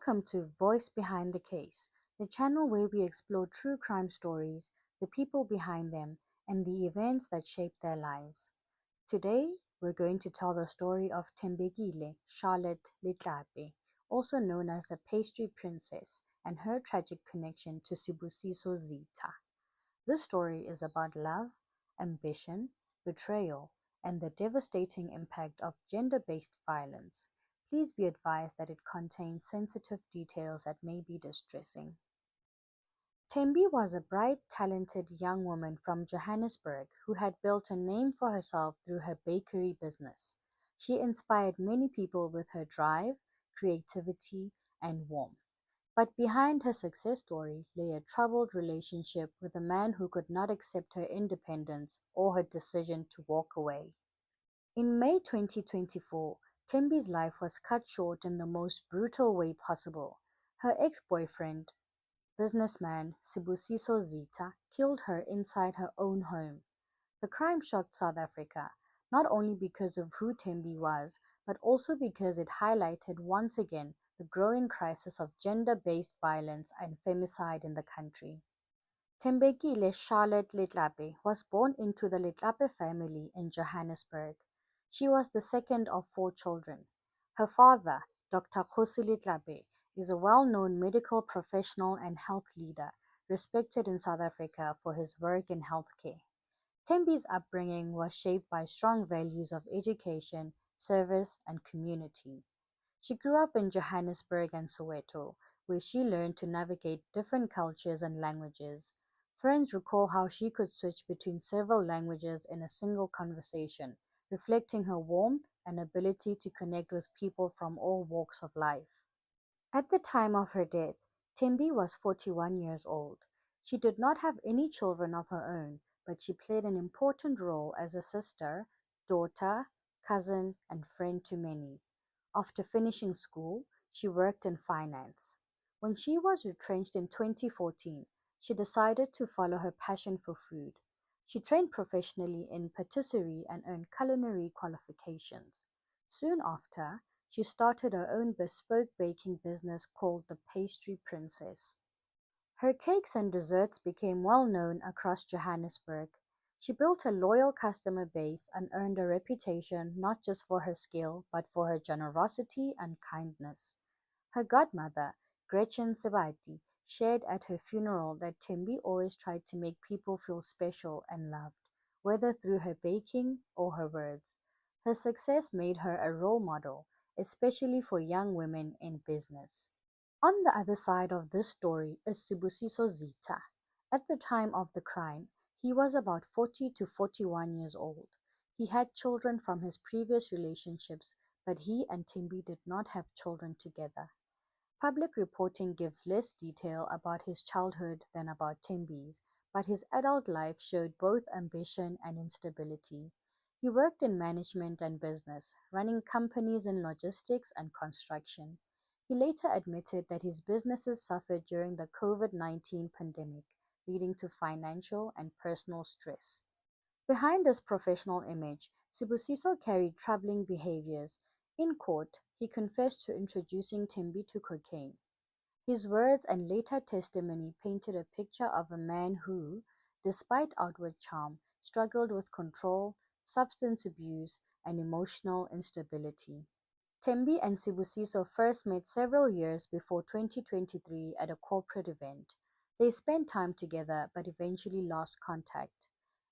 Welcome to Voice Behind the Case, the channel where we explore true crime stories, the people behind them, and the events that shape their lives. Today, we're going to tell the story of Thembekile Charlotte Letlape, also known as the Pastry Princess, and her tragic connection to Sibusiso Zitha. This story is about love, ambition, betrayal, and the devastating impact of gender-based violence. Please be advised that it contains sensitive details that may be distressing. Thembi was a bright, talented young woman from Johannesburg who had built a name for herself through her bakery business. She inspired many people with her drive, creativity, and warmth. But behind her success story lay a troubled relationship with a man who could not accept her independence or her decision to walk away. In May 2024, Thembi's life was cut short in the most brutal way possible. Her ex-boyfriend, businessman Sibusiso Zitha, killed her inside her own home. The crime shocked South Africa, not only because of who Thembi was, but also because it highlighted once again the growing crisis of gender-based violence and femicide in the country. Thembekile Charlotte Letlape was born into the Letlape family in Johannesburg. She was the second of 4 children. Her father, Dr. Letlape, is a well-known medical professional and health leader, respected in South Africa for his work in healthcare. Thembi's upbringing was shaped by strong values of education, service, and community. She grew up in Johannesburg and Soweto, where she learned to navigate different cultures and languages. Friends recall how she could switch between several languages in a single conversation, reflecting her warmth and ability to connect with people from all walks of life. At the time of her death, Thembi was 41 years old. She did not have any children of her own, but she played an important role as a sister, daughter, cousin, and friend to many. After finishing school, she worked in finance. When she was retrenched in 2014, she decided to follow her passion for food. She trained professionally in patisserie and earned culinary qualifications. Soon after, she started her own bespoke baking business called the Pastry Princess. Her cakes and desserts became well known across Johannesburg. She built a loyal customer base and earned a reputation not just for her skill, but for her generosity and kindness. Her godmother, Gretchen Sebati, shared at her funeral that Thembi always tried to make people feel special and loved, whether through her baking or her words. Her success made her a role model, especially for young women in business. On the other side of this story is Sibusiso Zitha. At the time of the crime, he was about 40 to 41 years old. He had children from his previous relationships, but he and Thembi did not have children together. Public reporting gives less detail about his childhood than about Thembi's, but his adult life showed both ambition and instability. He worked in management and business, running companies in logistics and construction. He later admitted that his businesses suffered during the COVID-19 pandemic, leading to financial and personal stress. Behind this professional image, Sibusiso carried troubling behaviors. In court, he confessed to introducing Thembi to cocaine. His words and later testimony painted a picture of a man who, despite outward charm, struggled with control, substance abuse, and emotional instability. Thembi and Sibusiso first met several years before 2023 at a corporate event. They spent time together but eventually lost contact.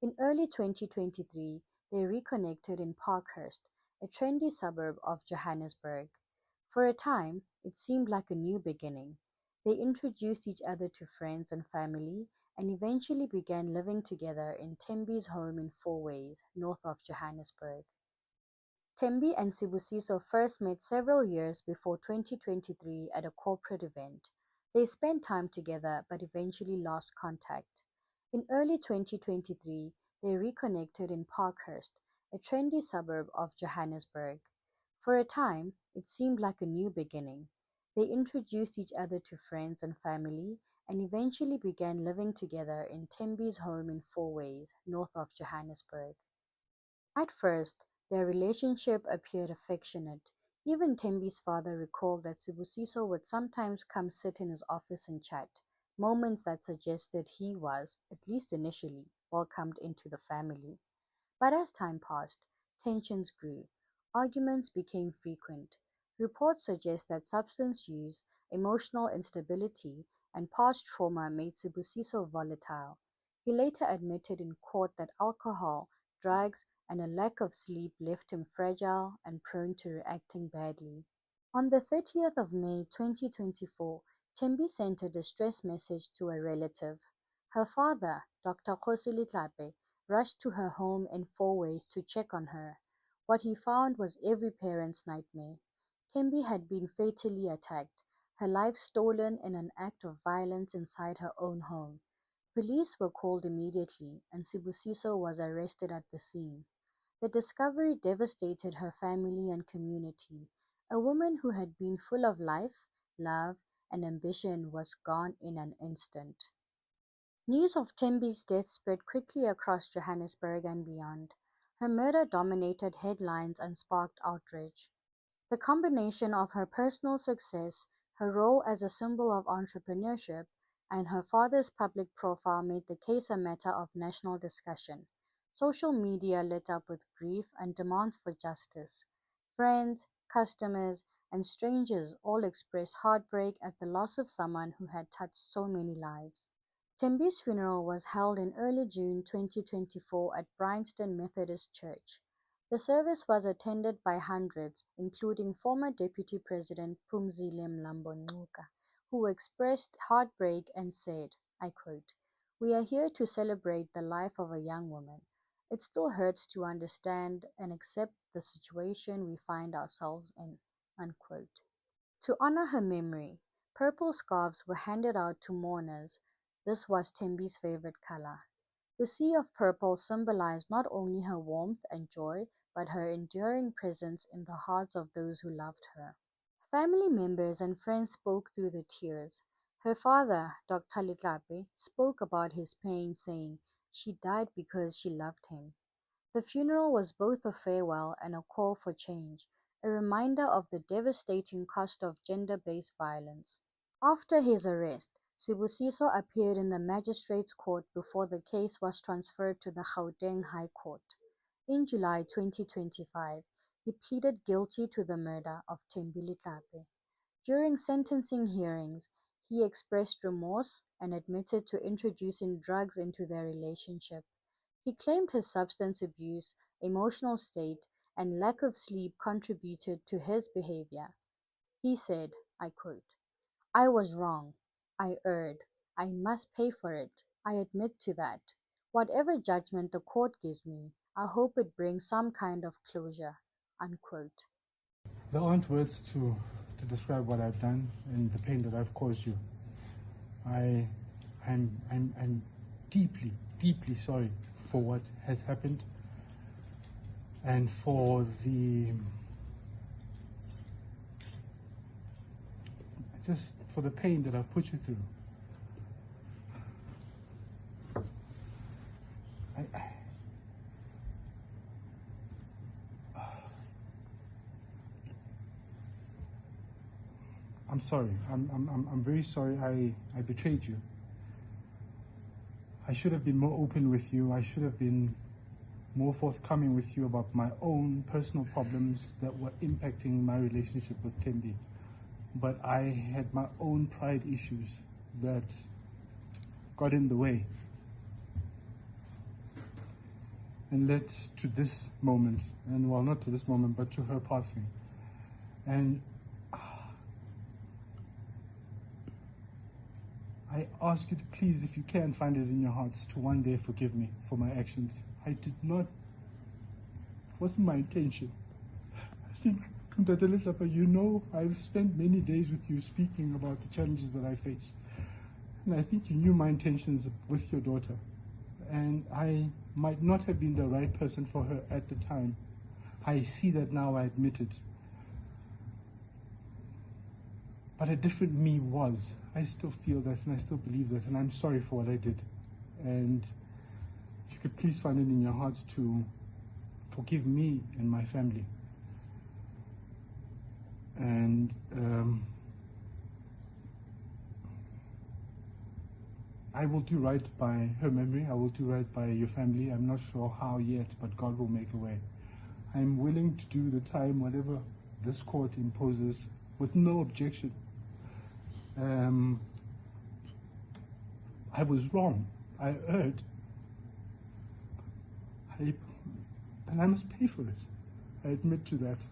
In early 2023, they reconnected in Parkhurst, a trendy suburb of Johannesburg. For a time, it seemed like a new beginning. They introduced each other to friends and family and eventually began living together in Thembi's home in Fourways, north of Johannesburg. Thembi and Sibusiso first met several years before 2023 at a corporate event. They spent time together but eventually lost contact. In early 2023, they reconnected in Parkhurst, a trendy suburb of Johannesburg. For a time, it seemed like a new beginning. They introduced each other to friends and family and eventually began living together in Thembi's home in Fourways, north of Johannesburg. At first, their relationship appeared affectionate, Even Thembi's father recalled that Sibusiso would sometimes come sit in his office and chat, moments that suggested he was, at least initially, welcomed into the family. But as time passed, tensions grew. Arguments became frequent. Reports suggest that substance use, emotional instability, and past trauma made Sibusiso volatile. He later admitted in court that alcohol, drugs, and a lack of sleep left him fragile and prone to reacting badly. On the 30th of May 2024, Thembi sent a distress message to a relative. Her father, Dr. Letlape, rushed to her home in Fourways to check on her. What he found was every parent's nightmare. Thembi had been fatally attacked, her life stolen in an act of violence inside her own home. Police were called immediately, and Sibusiso was arrested at the scene. The discovery devastated her family and community. A woman who had been full of life, love, and ambition was gone in an instant. News of Thembi's death spread quickly across Johannesburg and beyond. Her murder dominated headlines and sparked outrage. The combination of her personal success, her role as a symbol of entrepreneurship, and her father's public profile made the case a matter of national discussion. Social media lit up with grief and demands for justice. Friends, customers, and strangers all expressed heartbreak at the loss of someone who had touched so many lives. Thembi's funeral was held in early June 2024 at Bryanston Methodist Church. The service was attended by hundreds, including former Deputy President Phumzile Mlambo-Ngcuka, who expressed heartbreak and said, I quote, "We are here to celebrate the life of a young woman. It still hurts to understand and accept the situation we find ourselves in." Unquote. To honor her memory, purple scarves were handed out to mourners. This was Thembi's favorite color. The sea of purple symbolized not only her warmth and joy, but her enduring presence in the hearts of those who loved her. Family members and friends spoke through the tears. Her father, Dr. Letlape, spoke about his pain, saying, "She died because she loved him." The funeral was both a farewell and a call for change, a reminder of the devastating cost of gender-based violence. After his arrest, Sibusiso appeared in the magistrate's court before the case was transferred to the Gauteng High Court. In July 2025, he pleaded guilty to the murder of Thembi Letlape. During sentencing hearings, he expressed remorse and admitted to introducing drugs into their relationship. He claimed his substance abuse, emotional state, and lack of sleep contributed to his behavior. He said, I quote, "I was wrong. I erred. I must pay for it. I admit to that. Whatever judgment the court gives me, I hope it brings some kind of closure." Unquote. There aren't words to describe what I've done and the pain that I've caused you. I'm deeply, deeply sorry for what has happened and for the pain that I've put you through. I'm sorry. I'm very sorry I betrayed you. I should have been more open with you. I should have been more forthcoming with you about my own personal problems that were impacting my relationship with Thembi. But I had my own pride issues that got in the way and led to this moment, and well, not to this moment, but to her passing. And I ask you to please, if you can, find it in your hearts to one day forgive me for my actions. It wasn't my intention. I think, Dr. Letlape, you know, I've spent many days with you speaking about the challenges that I face. And I think you knew my intentions with your daughter. And I might not have been the right person for her at the time. I see that now, I admit it. But a different me was. I still feel that and I still believe that, and I'm sorry for what I did. And if you could please find it in your hearts to forgive me and my family. And I will do right by her memory. I will do right by your family. I'm not sure how yet, but God will make a way. I'm willing to do the time, whatever this court imposes, with no objection. I was wrong. I erred. And I must pay for it. I admit to that.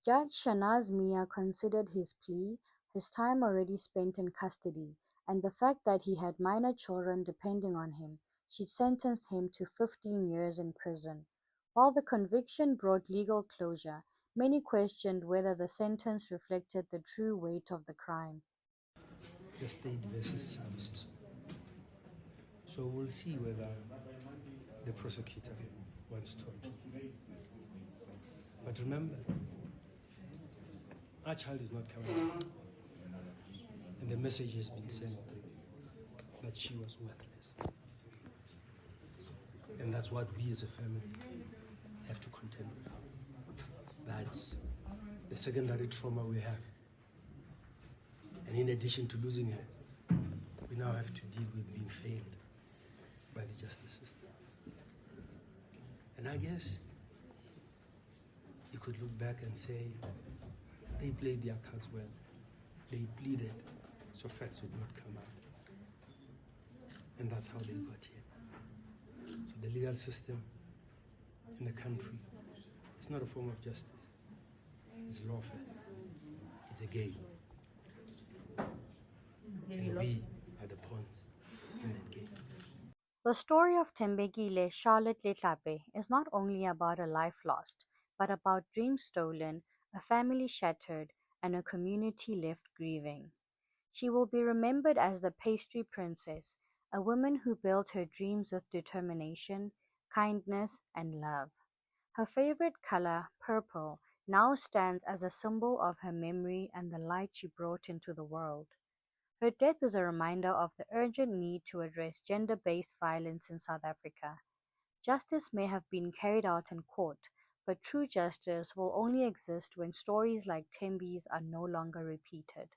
Judge Shanaz Mia considered his plea, his time already spent in custody, and the fact that he had minor children depending on him. She sentenced him to 15 years in prison. While the conviction brought legal closure, many questioned whether the sentence reflected the true weight of the crime. The state versus Sibusiso. So we'll see whether the prosecutor wants to appeal. But remember, our child is not coming out. And the message has been sent that she was worthless. And that's what we as a family have to contend with. That's the secondary trauma we have. And in addition to losing her, we now have to deal with being failed by the justice system. And I guess you could look back and say, they played their cards well. They pleaded, so facts would not come out. And that's how they got here. So the legal system in the country, it's not a form of justice. It's lawfare. It's a game. And we are the pawns in that game. The story of Thembekile Charlotte Letlape is not only about a life lost, but about dreams stolen, a family shattered, and a community left grieving. She will be remembered as the Pastry Princess, a woman who built her dreams with determination, kindness, and love. Her favorite color, purple, now stands as a symbol of her memory and the light she brought into the world. Her death is a reminder of the urgent need to address gender-based violence in South Africa. Justice may have been carried out in court, but true justice will only exist when stories like Thembi's are no longer repeated.